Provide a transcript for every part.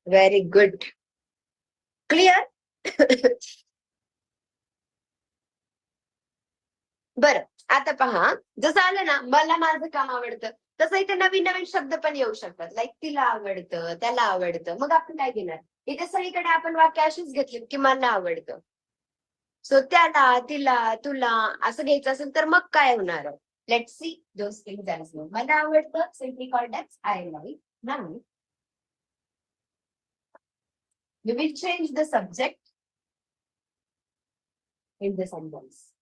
Very good. Clear? बरं, आता पहा, जसं आलं ना मला माझं काम आवडतं, तसं इथे नवीन नवीन शब्द पण येऊ शकतात. लाईक तिला आवडतं, त्याला आवडतं. मग आपण काय घेणार? इथे सगळीकडे आपण वाक्य अशीच घेतली की मला आवडतं. सो त्याला, तिला, तुला असं घ्यायचं असेल तर मग काय होणार? Let's see those things as no. मला आवडतं simply called as I like. Now we will change the subject in the sentence.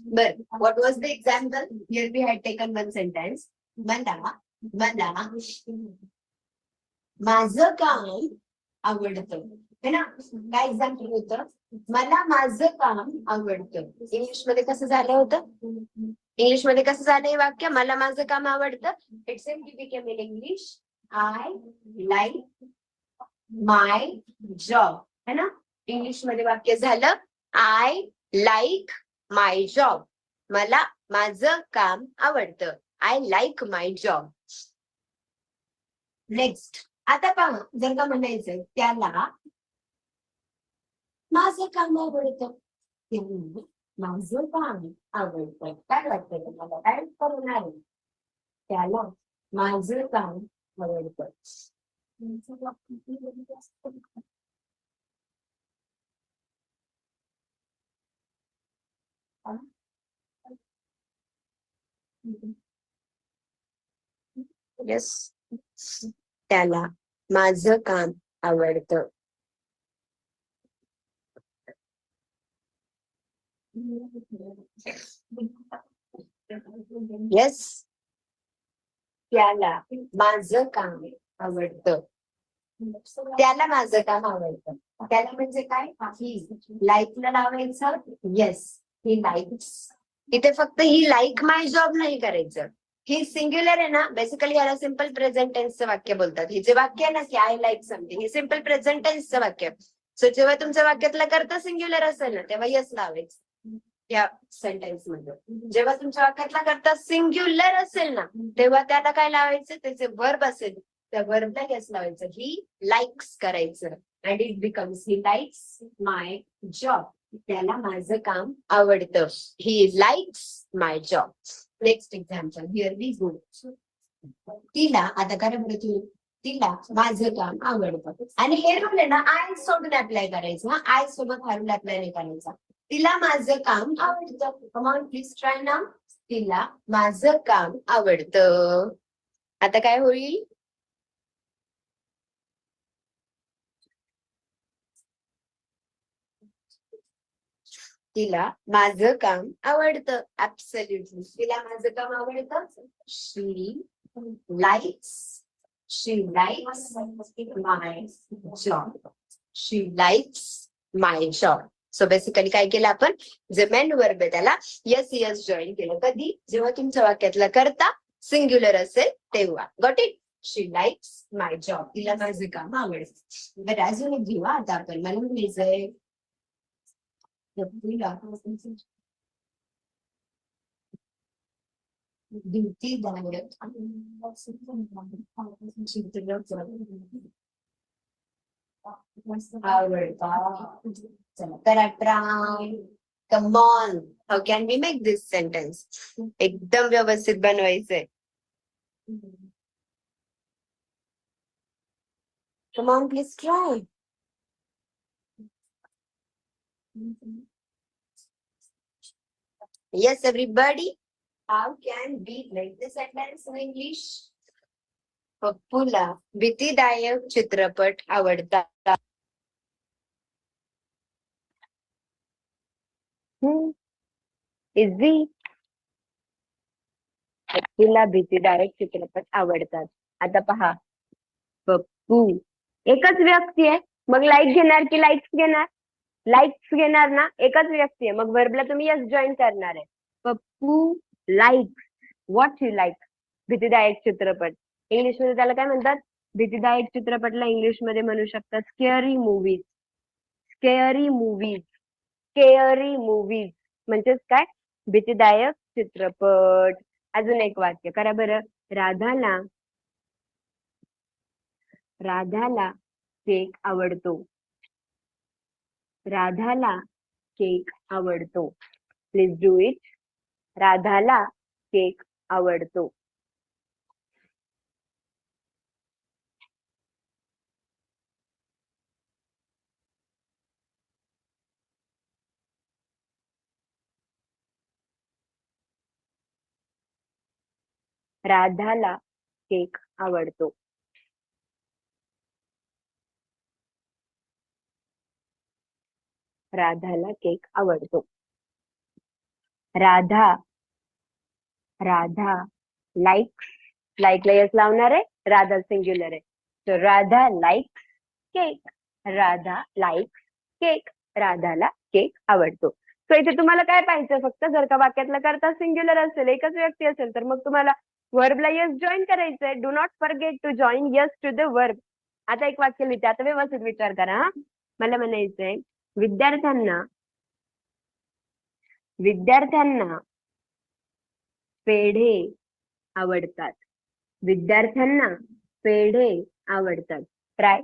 But what was the example? Here we had taken one sentence. मला माझं काम आवडतं. है ना? काय example होतं? मला माझं काम आवडतं. इंग्लिश मध्ये कसं झालं होतं? इंग्लिश मध्ये कसं झालं हे वाक्य? मला माझं काम आवडतं. It simply became in English I like my job. है ना? इंग्लिश मध्ये वाक्य झालं आय लाईक माय जॉब. मला माझं काम आवडतं. I like my job. Next, आता पहा, जर का म्हणायचं त्याला माझं काम आवडतं, माझं काम आवडतं, काय वाटतं तुम्हाला? काय करणार? त्याला माझं काम आवडतं. येस, त्याला माझं काम आवडतं. येस, त्याला माझं काम आवडतं. त्याला माझं काम आवडतं. त्याला म्हणजे काय? लाईकला लावायचं. Yes, he likes. इथे फक्त ही लाईक माय जॉब नाही करायचं. ही सिंग्युलर आहे ना, बेसिकली याला सिम्पल प्रेझेंट टेन्सचं वाक्य बोलतात. हे जे वाक्य आहे ना की आय लाईक समथिंग, हे सिम्पल प्रेझेंट टेन्सचं वाक्य. सो जेव्हा तुमच्या वाक्यातला करता सिंग्युलर असेल ना तेव्हा यस लावायचं या सेंटेन्स मध्ये. जेव्हा तुमच्या वाक्यातला करता सिंग्युलर असेल ना तेव्हा त्याला काय लावायचं? त्याचे वर्ब असेल त्या वर्बला यस लावायचं. ही लाईक्स करायचं and it becomes he likes my job. त्याला माझं काम आवडतं. He likes my job. Next example, here we go. तिला, आता काय बरं, तिला माझं काम आवडतं. आणि हे रूल आहे ना आय सोडून अप्लाय करायचं. आय सोबत हा रूल अप्लाय नाही करायचा. तिला माझं काम आवडतं. Come on please try now. तिला माझं काम आवडतं. आता काय होईल? तिला माझं काम आवडतं. ऍब्सोल्युटली तिला माझं काम आवडतं. शी likes my job. She likes my job. So basically काय केलं आपण? जे मेन वर्ब आहे त्याला यस यस जॉईन केलं. कधी? जेव्हा तुमच्या वाक्यातला करता सिंग्युलर असेल तेव्हा. Got it? She likes my job. तिला माझं काम आवडतं. बट अजून एक घेऊ आता आपण. मला म्हणायचंय Come on, how can we make this sentence? एकदम व्यवस्थित बनवायचंय. Come on, please try. Yes, everybody. How can we make this sentence in English? पप्पूला भीतीदायक चित्रपट आवडतात. इझी. पप्पूला भीतीदायक चित्रपट आवडतात. आता पहा, पप्पू एकच व्यक्ती आहे. मग लाईक घेणार की लाईक्स घेणार? लाईक्स घेणार ना, एकच व्यक्ती आहे, मग वर्बला तुम्ही यस जॉईन करणार आहे. Pappu likes what you like. भीतीदायक चित्रपट. इंग्लिशमध्ये त्याला काय म्हणतात? भीतीदायक चित्रपटला इंग्लिशमध्ये म्हणू शकतात स्केअरी मूवीज. स्केअरी मूवीज. स्केअरी मूवीज म्हणजेच काय? भीतीदायक चित्रपट. अजून एक वाक्य करा बरं. राधाला राधाला केक आवडतो. राधाला केक आवडतो. Please do it. राधाला केक आवडतो. राधाला केक आवडतो. राधाला केक आवडतो. राधा राधा लाईक्स. लाईकला यस लावणार आहे. राधा सिंग्युलर आहे. तर Radha likes cake. Radha likes cake. राधाला केक आवडतो. सो इथे तुम्हाला काय पाहिजे? फक्त जर का वाक्यातला करता सिंग्युलर असेल, एकच व्यक्ती असेल, तर मग तुम्हाला वर्बला यस जॉईन करायचंय. Do not forget to join yes to the verb. आता एक वाक्य लिहिते, आता व्यवस्थित विचार करा हा. मला म्हणायचंय विद्यार्थ्यांना विद्यार्थ्यांना पेढे आवडतात. विद्यार्थ्यांना पेढे आवडतात. Try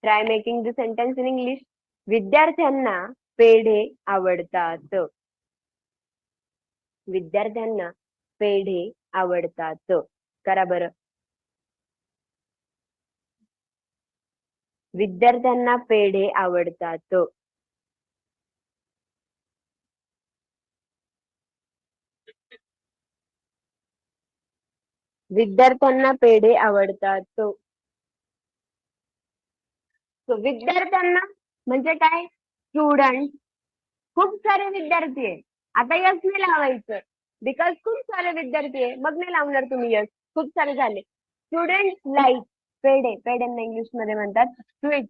try making the sentence in English. विद्यार्थ्यांना पेढे आवडतात. विद्यार्थ्यांना पेढे आवडतात. करा बरं. विद्यार्थ्यांना पेढे आवडतात. विद्यार्थ्यांना पेढे आवडतात. So, विद्यार्थ्यांना म्हणजे काय? स्टुडंट. खूप सारे विद्यार्थी आहे. आता यस नाही लावायचं, बिकॉज खूप सारे विद्यार्थी आहे, मग नाही लावणार तुम्ही यस. खूप सारे झाले. स्टुडंट लाईक पेढे. पेढ्यांना इंग्लिश मध्ये म्हणतात sweet.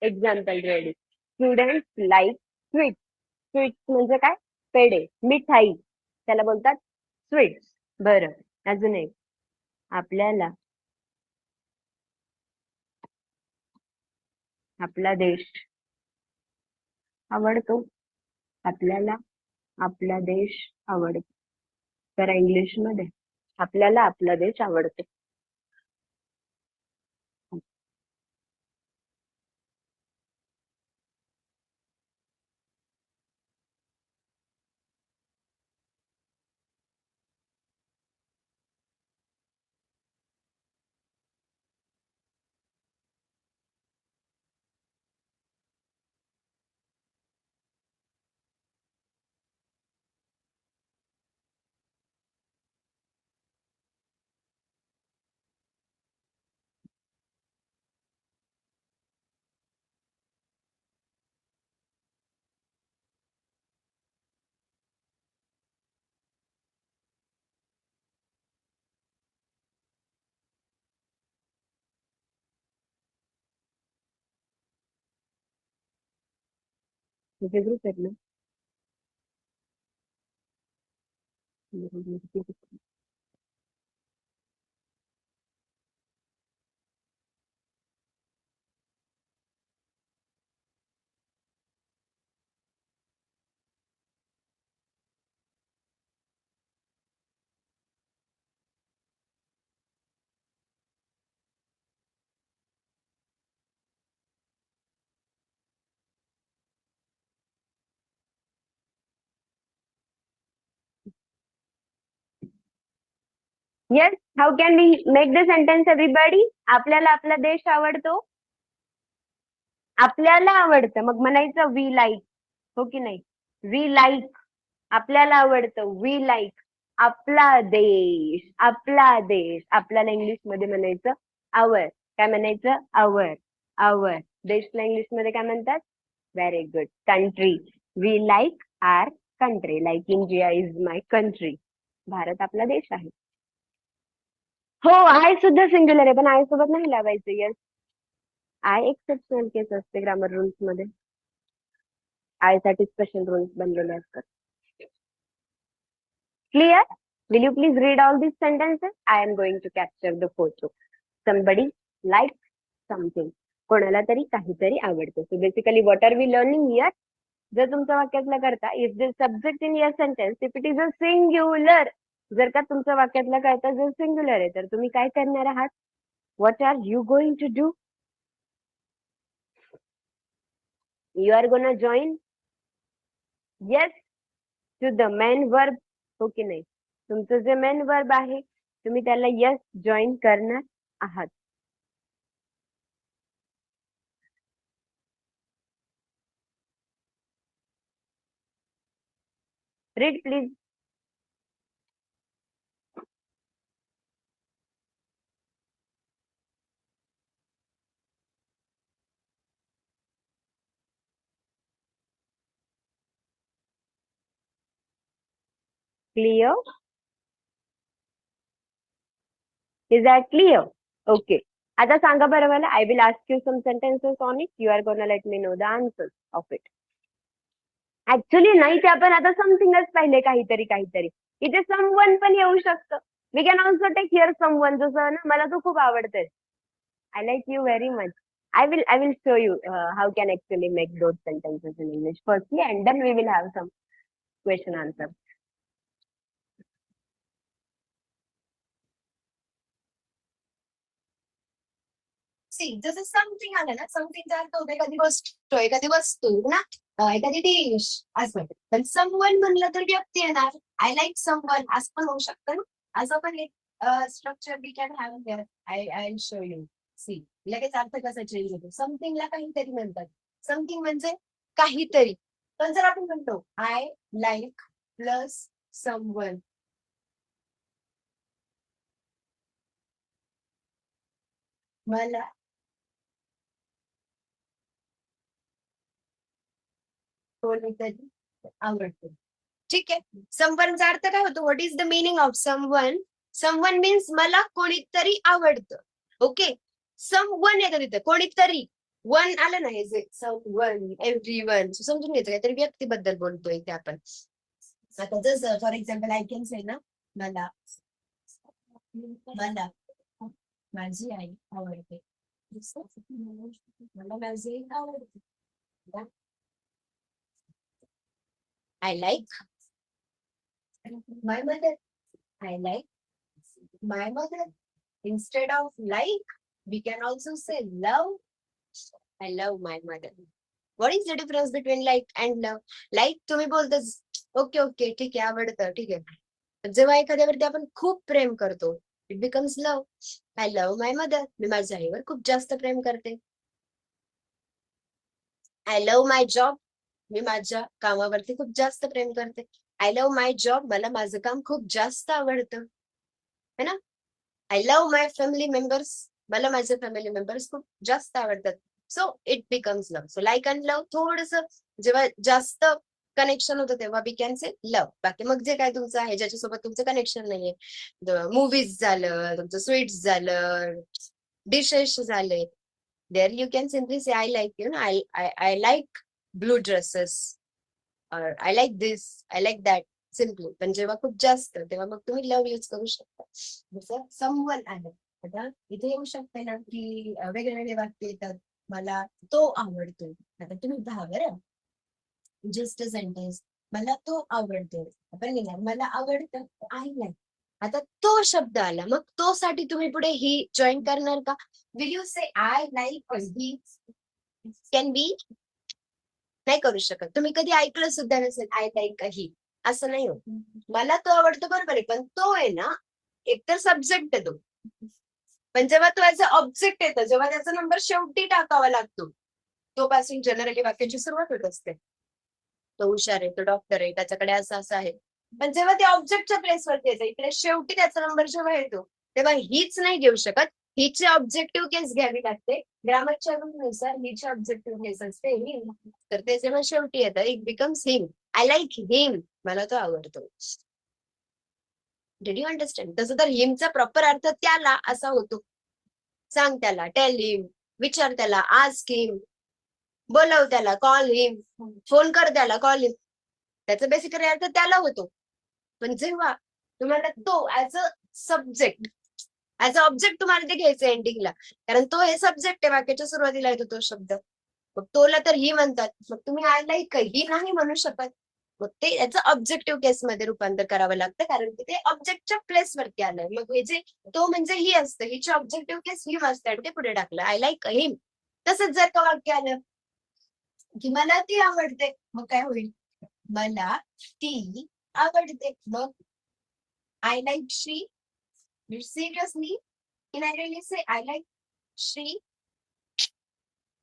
Example ready. Student like sweet. Sweet म्हणजे काय? पेढे, मिठाई. त्याला बोलतात स्वीट. बरं. अजून एक. आपल्याला आपला देश आवडतो. आपल्याला आपला देश आवडतो. तर इंग्लिश मध्ये आपल्याला आपला देश आवडतो. तुझे ग्रुप आहेत ना. Yes. How can we make the sentence everybody? आपल्याला आपला देश आवडतो. आपल्याला आवडतं मग म्हणायचं वी लाईक. हो की नाही? We like. आपल्याला आवडतं वी लाईक. आपला देश. आपला देश. आपल्याला इंग्लिश मध्ये म्हणायचं आवर. काय म्हणायचं? आवर. आवर. देशला इंग्लिश मध्ये काय म्हणतात? Very good. Country. We like our country. Like India is my country. Bharat आपला देश आहे. हो, आय सुद्धा सिंग्युलर आहे, पण आय सोबत नाही लावायचं. येस. आय एक्सेप्शनल केस असते ग्रामर रूल्स मध्ये. आयसाठी स्पेशल रूल्स बनलेले असतात. Clear? Will you please read all this sentences? I am going to capture the photo. Somebody like something. कोणाला तरी काहीतरी आवडतं. So basically what are we learning here? जर तुमच्या वाक्यातला करता if the subject in your sentence if it is a singular, जर का तुमच्या वाक्यातला करता जर सिंग्युलर आहे तर तुम्ही काय करणार आहात? What are you going to do? You are gonna join yes to the main verb. हो की नाही? तुमचं जे मेन वर्ब आहे तुम्ही त्याला येस जॉईन करणार आहात. Read please. Clear? Is that clear? Okay. आता सांगा बरं मला. I will ask you some sentences on it. You are gonna let me know the answers of it. Actually नाही, ते आपण आता समथिंगच पाहिले, काहीतरी काहीतरी. इथे समवन पण येऊ शकतं. We can also take here someone. जसं ना, मला तो खूप आवडतंय. I like you very much. I will show you how can actually make those sentences in English firstly, and then we will have some question answer. जसं something आलं ना, समथिंगचा अर्थ होतो एखादी गोष्ट, एखादी वस्तू ना, एखादी डिश असं. पण समवन म्हणलं तर व्यक्ती येणार. आय लाईक समवन असं पण होऊ शकतं ना. असं पण एक structure we can have here. I show you. See, लगेच अर्थ कसा चेंज होतो. समथिंगला काहीतरी म्हणतात. समथिंग म्हणजे काहीतरी. पण जर आपण म्हणतो आय लाईक प्लस समवन, मला कोणीतरी आवडतं. ठीक आहे. समवनचा अर्थ काय होतो? What is the meaning of someone? Someone means मला कोणीतरी आवडतं. ओके. समवन येतं तिथे, कोणीतरी. वन आलं ना, हे जे समवन, एव्हरीवन, समजून घ्यायचं काहीतरी व्यक्तीबद्दल बोलतोय इथे आपण. आता जसं for example I can say ना, मला मला माझी आई आवडते. मला माझी आई आवडते. I like my mother. I like my mother. Instead of like, we can also say love. I love my mother. What is the difference between like and love? Like तुम्ही बोलता ओके ओके ठीक आहे, आवडतं, ठीक आहे. जेव्हा एखाद्यावरती आपण खूप प्रेम करतो, it becomes love. I love my mother. मी माझ्या आईवर खूप जास्त प्रेम करते. I love my job. मी माझ्या कामावरती खूप जास्त प्रेम करते. I love my job. मला माझं काम खूप जास्त आवडतं, है ना. I love my family members. मला माझे फॅमिली मेंबर्स खूप जास्त आवडतात. So it becomes love. So like and love थोडस जेव्हा जास्त कनेक्शन होतं तेव्हा वी कॅन से लव्ह. बाकी मग जे काय तुमचं आहे, ज्याच्यासोबत तुमचं कनेक्शन नाहीये, मूवीज झालं, तुमचं स्वीट्स झालं, डिशेस झाले, there you can simply say I like you ना, I like blue dresses, or I like this, I like that. Simply. पण जेव्हा खूप जास्त तेव्हा मग तुम्ही लव्ह यूज करू शकता. जसं समवन आहे. आता इथे येऊ शकते ना की वेगळे वेगळे वाक्य येतात. मला तो आवडतो. आता तुम्ही पहा बरं, जस्ट सेंटेन्स, मला तो आवडतो. आपण लिहिणार मला आवडतं, आय लाईक. आता तो शब्द आला, मग तो साठी तुम्ही पुढे ही जॉईन करणार का? Will you say I like he? Can be? नाही करू शकत. तुम्ही कधी ऐकलं सुद्धा नसेल आय लाईक ही, असं नाही होत. मला तो आवडतो बरोबर आहे, पण तो आहे ना एकतर सब्जेक्ट आहे तो. पण जेव्हा तो ऍज अ ऑब्जेक्ट येतो, जेव्हा त्याचा नंबर शेवटी टाकावा लागतो, तो पासून जनरली वाक्याची सुरुवात होत असते. तो हुशार आहे, तो डॉक्टर आहे, त्याच्याकडे असं असं आहे. पण जेव्हा ते ऑब्जेक्टच्या प्लेसवरती येतं, इकडे शेवटी त्याचा नंबर जेव्हा येतो, तेव्हा हीच नाही घेऊ शकत. हिची ऑब्जेक्टिव्ह केस घ्यावी लागते. ग्रामरच्या नुसार हिची ऑब्जेक्टिव्ह केस असते हिम. तर ते जेव्हा शेवटी येतं, it becomes him. I like him. मला तो आवडतो. Did you understand? तसं तर हिमचा प्रॉपर अर्थ त्याला असा होतो. सांग त्याला, टेल हिम, विचार त्याला, आस्क हिम. बोलव त्याला, कॉल हिम, फोन कर त्याला, कॉल हिम. त्याचा बेसिकली अर्थ त्याला होतो. पण जेव्हा तुम्हाला तो as a subject, as a object तुम्हाला ते घ्यायचं एंडिंगला, कारण तो हे सब्जेक्ट आहे, वाक्याच्या सुरुवातीला येतो तो शब्द. मग तोला तर ही म्हणतात, मग तुम्ही आय लाईक ही नाही म्हणू शकत. मग ते याचं ऑब्जेक्टिव्ह केस मध्ये रूपांतर करावं लागतं, कारण की ते ऑब्जेक्टच्या प्लेसवरती आलंय. मग हे जे तो म्हणजे ही असतं, हिची ऑब्जेक्टिव्ह केस हिम असते आणि ते पुढे टाकलं आय लाईक हिम. तसंच जर का वाक्य आलं की मला ती आवडते, मग काय होईल? मला ती आवडते. मग I like she. Seriously in I really say I like she.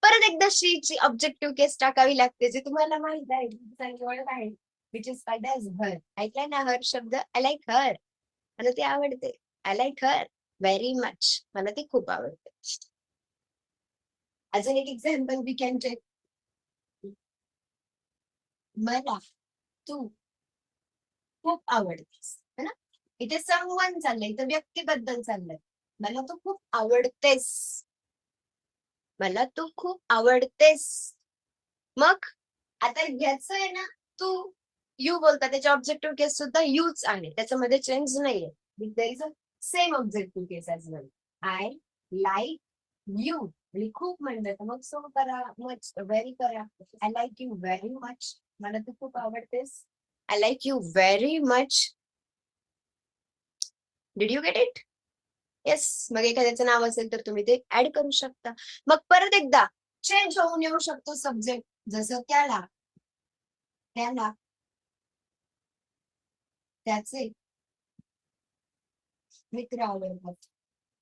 परत एकदा शी ऑब्जेक्टिव्ह केस टाकावी लागते, जे तुम्हाला माहित आहे, ओळख आहे, विच इज फायदा एज हर. ऐकलाय ना हर शब्द? आय लाईक हर, मला ती आवडते. I like her very much, मला ती खूप आवडते. अजून एक एक्झाम्पल वी कॅन टेक. मला तू खूप आवडतेस, है ना? इथे समवन चाललंय, इथे व्यक्तीबद्दल चाललंय. मला तू खूप आवडतेस, मला तू खूप आवडतेस. मग आता ह्याच आहे ना, तू यू बोलता, त्याच्या ऑब्जेक्टिव्ह केस सुद्धा यूच आहे, त्याच्यामध्ये चेंज नाहीये. There is a same objective case as well. I like you, आणि खूप म्हणलं तर मग सो करा, मच, व्हेरी करा. I like you very much, मला तू खूप आवडतेस. I like you very much. Did you get it? Yes. मग एखाद्याचं नाव असेल तर तुम्ही ते ऍड करू शकता. मग परत एकदा चेंज होऊन येऊ शकतो सब्जेक्ट, जसं त्याला त्याला त्याचे मित्र आवडतात.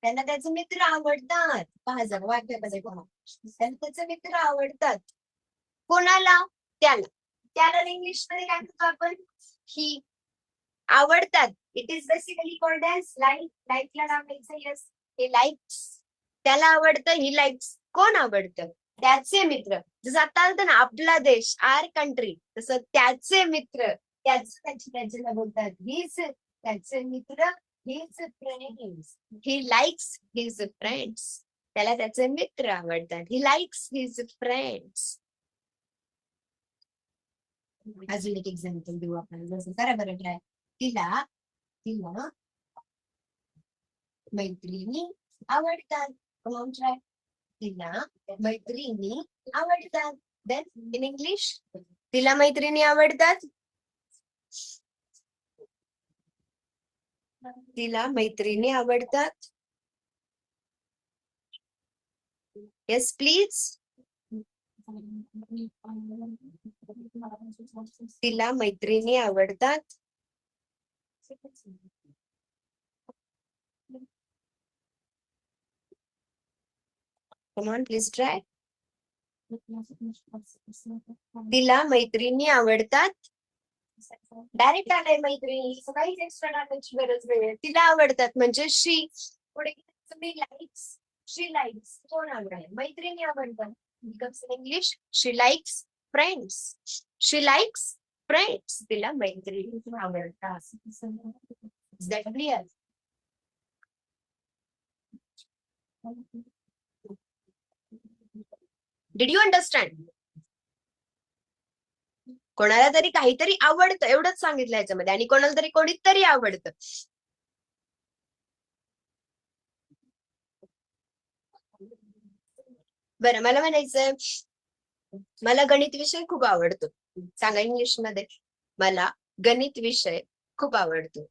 त्यांना त्याचे मित्र आवडतात. पहा जरा वाक्यामध्ये पहा, त्यांना त्याचे मित्र आवडतात. कोणाला? त्याला. त्याला इंग्लिश मध्ये काय म्हणतो आपण? ही. आवडतात, it is basically called as like. लाईकला लावायचं यस, हे लाईक्स. त्याला आवडतं, ही लाईक्स. कोण आवडतं? त्याचे मित्र. जसं आता आलं ना आपला देश, आर कंट्री, तसं त्याचे मित्र, त्याच्याला बोलतात हीच. त्याचे मित्र, हीच friends. He likes his friends. त्याला त्याचे मित्र आवडतात, ही लाईक्स हिज फ्रेंड्स. अजून एक एक्झाम्पल देऊ आपण, जसं करा बरं ट्राय. तिला तिला मैत्रिणी आवडतात. Come on try. तिला मैत्रिणी आवडतात. देन इन इंग्लिश, तिला मैत्रिणी आवडतात. तिला मैत्रिणी आवडतात. Yes please. तिला मैत्रिणी आवडतात. Come on, please try. तिला मैत्रिणी आवडतात. डायरेक्ट आलाय मैत्रिणी, काहीच एक्स्ट्रा टाकायची गरज नाही. तिला आवडतात म्हणजे शी. पुढे लाईक्स, शी लाईक्स. कोण आवडेल? मैत्रिणी आवडतात. इंग्लिश, शी लाईक्स फ्रेंड्स. शी लाईक्स फ्रेंड्स. तिला मैत्रिणी आवडतात. Is that clear? Did you understand? कोणाला तरी काहीतरी आवडतं एवढंच सांगितलं याच्यामध्ये, आणि कोणाला तरी कोणीतरी आवडतं. बरं, मला म्हणायचंय मला गणित विषय खूप आवडतो. सांगा इंग्लिश मध्ये. मला गणित विषय खूप आवडतो.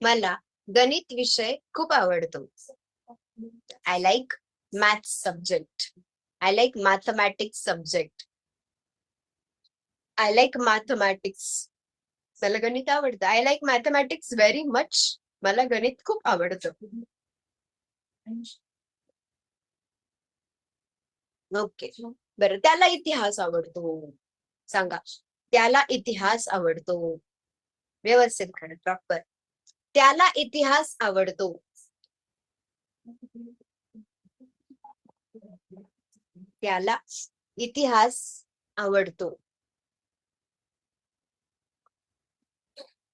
मला गणित विषय खूप आवडतो. I like maths subject. I like mathematics subject. I like mathematics. मला गणित आवडतं. I like mathematics very much. मला गणित खूप आवडतं. ओके. बरं, त्याला इतिहास आवडतो. सांगा, त्याला इतिहास आवडतो. व्यवस्थित खरं प्रॉपर. त्याला इतिहास आवडतो. त्याला इतिहास आवडतो.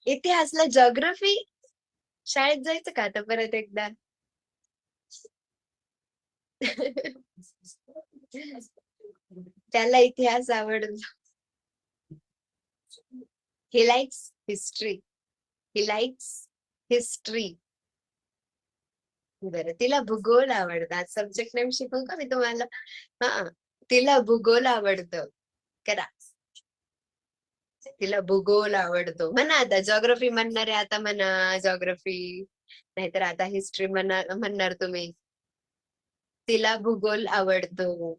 इतिहासला जॉग्रफी शाळेत जायचं का आता परत एकदा? त्याला इतिहास आवडतो. He likes history. He likes history. बरं, तिला भूगोल आवडतात. सब्जेक्ट नेम शिकवू का मी तुम्हाला? हा, तिला भूगोल आवडतं. करा. तिला भूगोल आवडतो. म्हणा आता जॉग्रफी म्हणणार आहे, आता म्हणा जॉग्रफी. नाहीतर आता हिस्ट्री म्हणणार तुम्ही. तिला भूगोल आवडतो.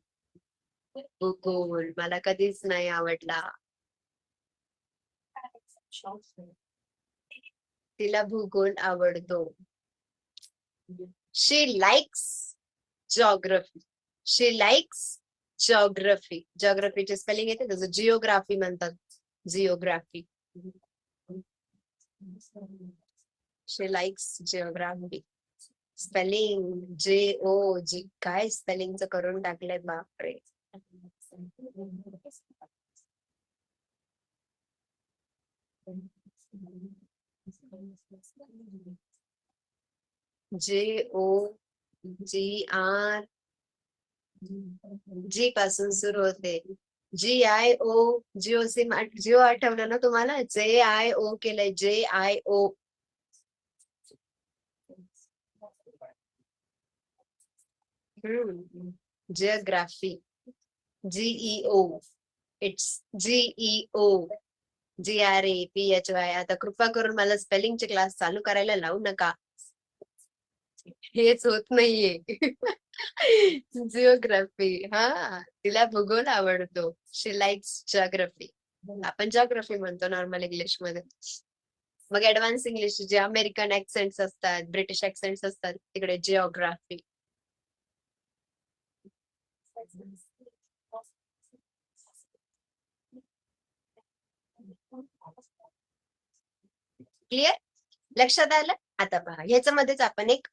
भूगोल मला कधीच नाही आवडला. तिला भूगोल आवडतो. She likes geography. She likes geography. जॉग्रफीचे spelling येते तसं जिओग्राफी म्हणतात. जिओग्राफी. शी लाईक्स जिओग्राफी. Spelling JOG. काय स्पेलिंगचं करून टाकलंय बापरे. JOGR. जी पासून सुरू होते. GIO. जिओ आठवलं ना तुम्हाला? JIO केलंय. JIO. Geography. GEO. It's GEO. GRAPHY. आता कृपा करून मला स्पेलिंगचे क्लास चालू करायला लावू नका. हेच होत नाहीये. जिओग्राफी. हा, तिला भूगोल आवडतो. She likes geography. आपण जिओग्राफी म्हणतो नॉर्मल इंग्लिश मध्ये. मग ऍडव्हान्स इंग्लिश जे अमेरिकन ऍक्सेंट्स असतात, ब्रिटिश ऍक्सेंट्स असतात, तिकडे जिओग्राफी. क्लिअर? लक्षात आलं? आता पहा, ह्याच्यामध्येच आपण एक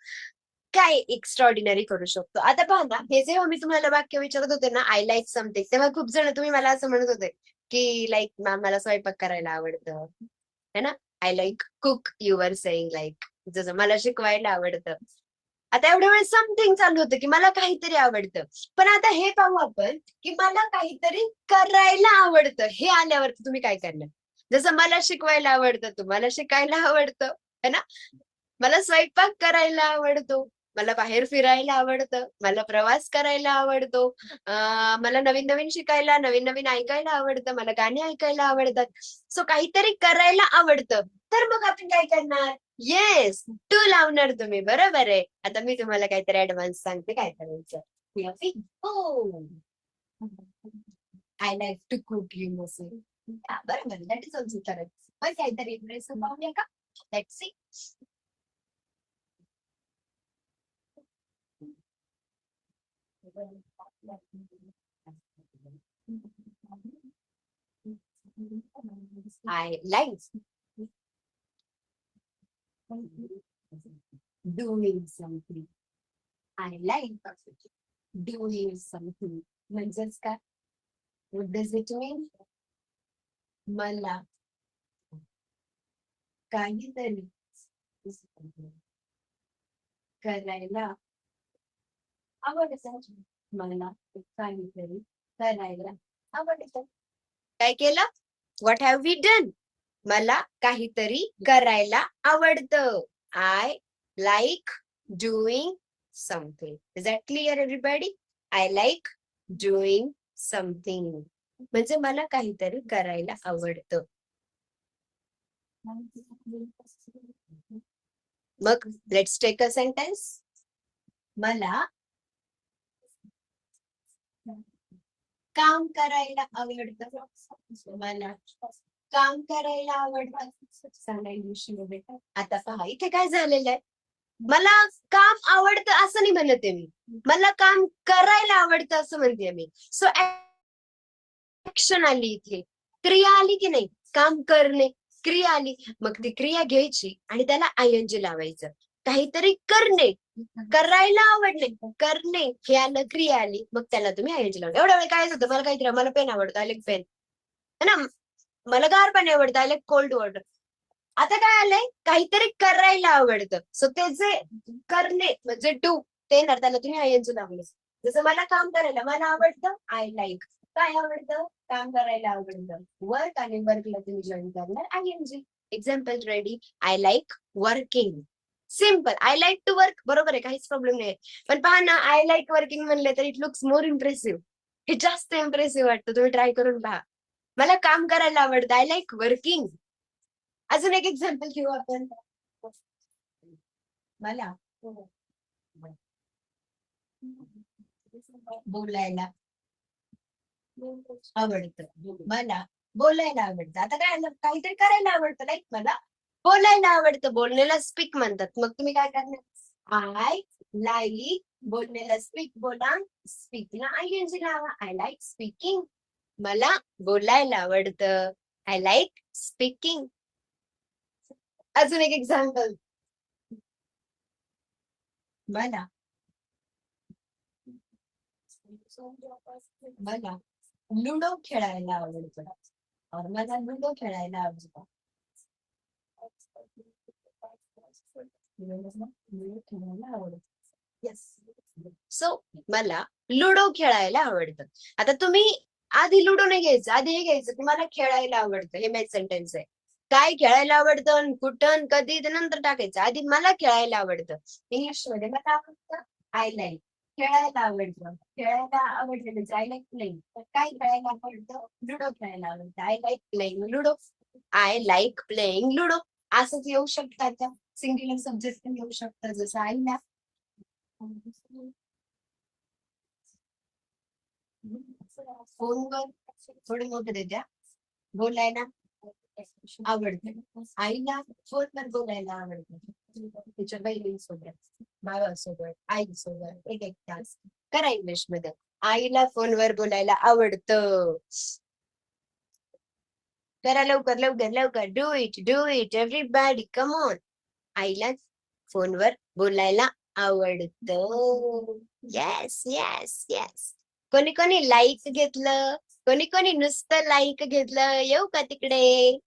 काय एक्स्ट्रॉर्डिनरी करू शकतो. आता पहा ना, हे जेव्हा मी तुम्हाला वाक्य विचारत होते ना, आय लाईक समथिंग, तेव्हा खूप जण तुम्ही मला असं म्हणत होते की लाईक मॅम मला स्वयंपाक करायला आवडतं, है ना. I like cook. You are saying like जसं मला शिकवायला आवडतं. आता एवढ्या वेळेस समथिंग चालू होतं की मला काहीतरी आवडतं. पण आता हे पाहू आपण की मला काहीतरी करायला आवडतं. हे आल्यावरती तुम्ही काय करणार? जसं मला शिकवायला आवडतं, तुम्हाला शिकायला आवडतं, है ना. मला स्वयंपाक करायला आवडतो. मला बाहेर फिरायला आवडतं. मला प्रवास करायला आवडतो. मला नवीन नवीन शिकायला, नवीन नवीन ऐकायला आवडतं. मला गाणी ऐकायला आवडतात. सो काहीतरी करायला आवडतं. तर मग आपण काय करणार? येस, टू लावणार तुम्ही. बरोबर आहे. आता मी तुम्हाला काहीतरी ऍडव्हान्स सांगते काय करायचं. हो, I like to cook. You know say. बरोबर, दॅट इज ऑल्सो करेक्ट. पण काहीतरी इंटरेस्ट पाहूया का? Let's see. I like doing something. I like doing something. म्हणजेच काय? What does it mean? मला काहीतरी करायला आवडतं. मला काहीतरी करायला आवडतं. काय केलं? What have we done? मला काहीतरी करायला आवडतं. I like doing something. Is that clear, everybody? I like doing something. म्हणजे मला काहीतरी करायला आवडतं. मग लेट्स टेक अ सेंटेन्स. मला काम करायला आवडतं. मला काम करायला आवडतं. सांगा इंग्लिशमध्ये. आता पहा इथे काय झालेलं आहे. मला काम आवडतं असं नाही म्हणते मी. मला काम करायला आवडतं असं म्हणते मी. सो ऍक्शन आली इथे. क्रिया आली की नाही? काम करणे क्रिया आली. मग ती क्रिया घ्यायची आणि त्याला ING लावायचं. काहीतरी करणे, करायला आवडणे, करणे हे आलं, क्रिया आली, मग त्याला तुम्ही ING लावलं. एवढ्या वेळ काय होतं? मला काहीतरी, मला पेन आवडतं, आय लाईक पेन, है ना. मला गार पाणी आवडतं, आय लाईक कोल्ड वॉटर. आता काय आलंय, काहीतरी करायला आवडतं. सो त्याचे करणे म्हणजे डू ते ना, त्याला तुम्ही आयएनजी लावले. जसं मला काम करायला मला आवडतं, आय लाईक. काय आवडतं, काम करायला आवडतं. वर्क आणि वर्कला तुम्ही जॉईन करणार ING. Example ready, I like working. Simple, I like to work, बरोबर आहे, काहीच प्रॉब्लेम नाही. पण पहा ना, आय लाईक वर्किंग म्हणले तर इट लुक्स मोर इम्प्रेसिव्ह. हे जास्त इम्प्रेसिव्ह वाटतं, तुम्ही ट्राय करून पहा. मला काम करायला आवडतं, आय लाईक वर्किंग. अजून एक एक्झाम्पल घेऊ आपण. मला बोलायला आवडतं. मला बोलायला आवडतं. आता काय आलं, काहीतरी करायला आवडतं, लाईक मला बोलायला आवडतं. बोलण्याला स्पीक म्हणतात. मग तुम्ही काय करणार, आय लाईक बोलण्याला स्पीक बोला, स्पीकला आयएनजी लावा. I like speaking. मला बोलायला आवडतं, आय लाईक स्पीकिंग. अजून एक एक्झाम्पल, मला मला लुडो खेळायला आवडतं. और मला लुडो खेळायला आवडतं. लुडो खेळायला आवडतं. येस. सो मला लुडो खेळायला आवडतं. आता तुम्ही आधी लुडो नाही घ्यायचं, आधी हे घ्यायचं, तुम्हाला खेळायला आवडतं. हे मॅच सेंटेन्स आहे. काय खेळायला आवडतं, कुठं, कधी, ते नंतर टाकायचं. आधी मला खेळायला आवडतं. इंग्लिश मध्ये मला आवडतं, आय लाईक. खेळायला आवडतं, खेळायला आवडतं, आय लाईक प्लेइंग. काय खेळायला आवडतं, लुडो खेळायला आवडतं, I like playing ludo. I like playing ludo. असंच येऊ शकतात, त्या सिंग्युलर सब्जेक्ट पण येऊ शकतात, जसं आय लॅक. फोनवर थोडे मोठे देत्या बोलायला आवडतं. आईला फोनवर बोलायला आवडतं, तिच्या बहिणींसोबत, भावासोबत, आईसोबत एक एक तास. करा इंग्लिश मध्ये, आईला फोनवर बोलायला आवडतं. करा लवकर लवकर लवकर, do it everybody, come on. आईला फोनवर बोलायला आवडतं. Yes yes yes. कोणी कोणी लाईक घेतलं, कोणी कोणी नुसतं लाईक घेतलं. येऊ का तिकडे,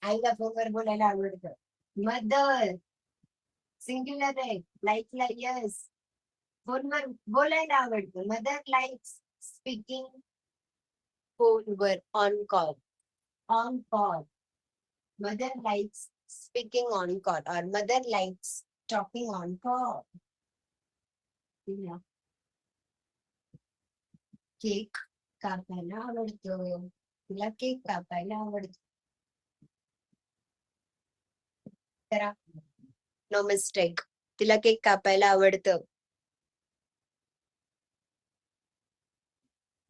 आईला फोनवर बोलायला आवडतं. मदर सिंग्युलर आहे, लाईकला यस. फोनवर बोलायला आवडतं. मदर लाईक्स स्पीकिंग फोनवर, on call. On call, mother likes speaking on call or mother likes talking on call. Cake कापायला आवडतं, तिला केक कापायला आवडतं. करा, नो मिस्टेक, तिला केक कापायला आवडतं.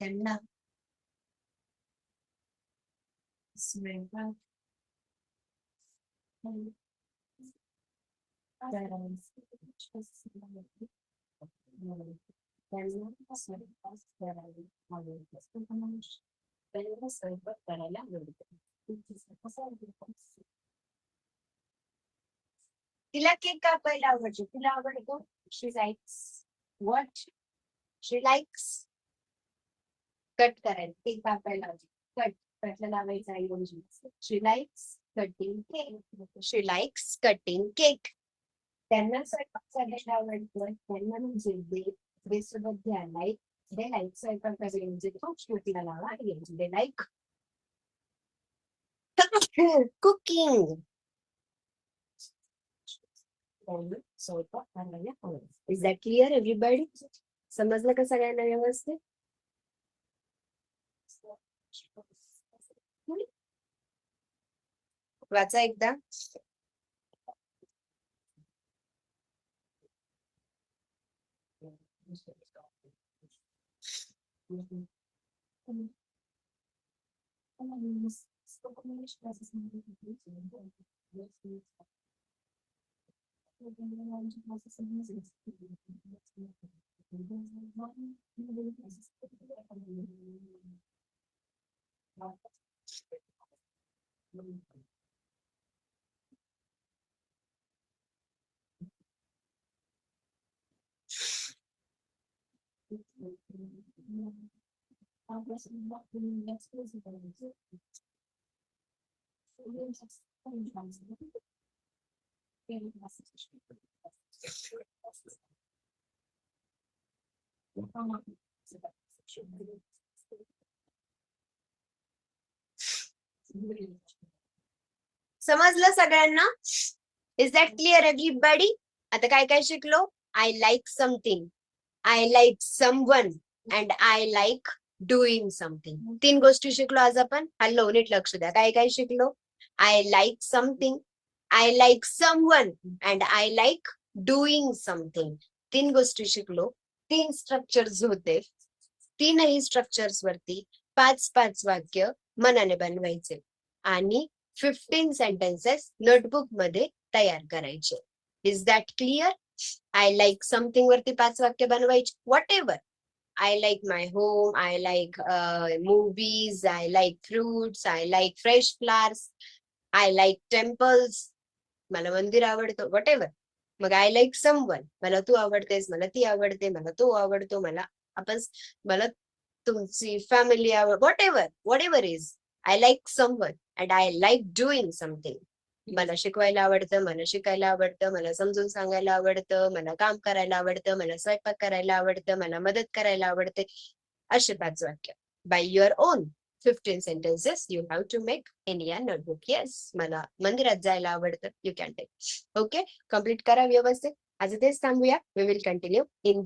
त्यांना स्वयंपाक त्यांना स्वयंपाक करायला आवडतं. त्यांना स्वयंपाक करायला आवडतं. तिला केक कापायला आवडतो, तिला आवडतो. She likes what, she likes cut करायला, केक कापायला आवडतो. कट, कटला लावायचा ऐवजी. She likes cutting cake, she likes cutting cake. त्यांना स्वयंपाक करायला आवडतं, त्यांना म्हणजे दे सोबत घ्या, लाईक. दे लाईक स्वयंपाक करायला, म्हणजे खूप श्रुतीला लावा, दे लाईक कुकिंग. स्वयंपाक करायला आवडतं. Is that clear everybody? समजलं का सगळ्यांना व्यवस्थित? वाचा एकदा. समजलं सगळ्यांना? Is that clear everybody? आता काय काय शिकलो? I like something, I like someone and I like doing something. 3 गोष्टी शिकलो आज आपण. हॅलो, नीट लक्ष द्या. काय काय शिकलो? I like something, I like someone and I like doing something. 3 गोष्टी शिकलो. 3 स्ट्रक्चर्स होते. 3ही स्ट्रक्चर्स वरती 5-5 वाक्य मनाने बनवायचे आणि 15 सेंटेन्सेस नोटबुक मध्ये तयार करायचे. Is that clear? I like something वरती 5 वाक्य बनवायचे. What ever. I like my home, I like movies, I like fruits, I like fresh flowers, I like temples, मला मंदिर आवडतं, व्हॉट एव्हर. मग आय लाईक समवन, मला तू आवडतेस, मला ती आवडते, मला तो आवडतो, मला तुमची फॅमिली आवड, what ever is. I like someone and I like doing something. मला शिकवायला आवडतं, मला शिकायला आवडतं, मला समजून सांगायला आवडतं, मला काम करायला आवडतं, मला स्वयंपाक करायला आवडतं, मला मदत करायला आवडते. असे 5 वाक्य. By your on 15 sentences you have to make in your notebook. Yes, मला मंदिरात जायला आवडतं. You can take. Okay, complete करा व्यवस्थित. आज इथेच थांबूया. We will continue in